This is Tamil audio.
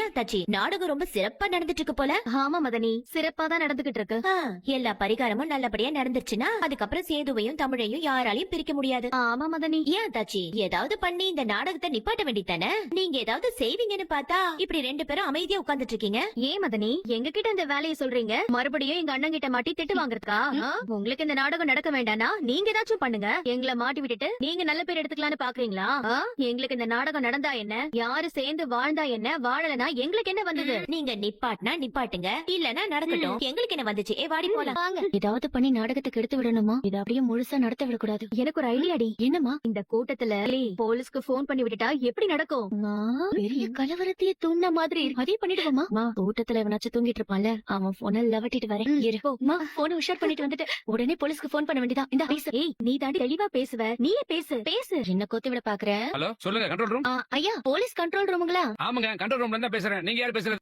ஏன் தச்சி நாடகம் ரொம்ப சிறப்பா நடந்துட்டு இருக்கு போல? ஆமா மதனி, சிறப்பா தான் நடந்துகிட்டு இருக்கு. எல்லா பரிகாரமும் நல்லபடியா நடந்துருச்சுன்னா அதுக்கப்புறம் சேதுவையும் தமிழையும் யாராலையும் பிரிக்க முடியாது. ஆமா மதனி. ஏன் தச்சி ஏதாவது பண்ணி இந்த நாடகத்தை நிப்பாட்ட வேண்டித்தானே? நீங்க ஏதாவது செய்வீங்கன்னு பார்த்தா இப்படி 2 பேரும் அமைதியா உட்கார்ந்துட்டு இருக்கீங்க. ஏன் மதனி எங்க கிட்ட இந்த வேலையை சொல்றீங்க? மறுபடியும் எங்க அண்ணன் கிட்ட மாட்டி திட்டு வாங்குறதுக்கா? உங்களுக்கு இந்த நாடகம் நடக்க வேண்டானா நீங்க ஏதாச்சும் பண்ணுங்க. எங்களை மாட்டி விட்டுட்டு நீங்க நல்ல பேர் எடுத்துக்கலாம்னு பாக்குறீங்களா? எங்களுக்கு இந்த நாடகம் நடந்தா என்ன, யாரு சேர்ந்து வாழ்ந்தா என்ன, வாழலனா எங்களுக்கு என்ன வந்தது? நீங்க நிப்பாட்டினா நிப்பாட்டுங்க, இல்லனா நடக்கட்டும், எங்களுக்கு என்ன வந்துச்சு? வாடி போலாம். ஏதாவது பண்ணி நாடகத்துக்கு எடுத்து விடணுமா? இத அப்படியே முழுசா நடத்த விடக்கூடாது. எனக்கு ஒரு ஐடியாடி. என்னமா? இந்த கூட்டத்துல போலீஸ்க்கு போன் பண்ணி விட்டுட்டா எப்படி நடக்கும்? பெரிய கலவரத்தையே தூண்ட மாதிரி அதே பண்ணிடுவோமா? கூட்டத்துல எவனாச்சும் தூங்கிட்டு இருப்பான்ல, அவன் போன லவட்டிட்டு வரேன். போன உஷார் பண்ணிட்டு வந்துட்டு உடனே போலீஸ்க்கு போன் பண்ண வேண்டியதா? இந்த பேசு. நீ தாண்டி தெளிவா பேசுவ, நீயே பேசு. என்ன கொத்தி விட பாக்குற? ஹலோ, சொல்லுங்க. Control room. ஐயா, போலீஸ் கண்ட்ரோல் ரூமுங்களா? ஆமாங்க, கண்ட்ரோல் ரூம்ல இருந்து பேசுறேன். நீங்க யார் பேசுறது?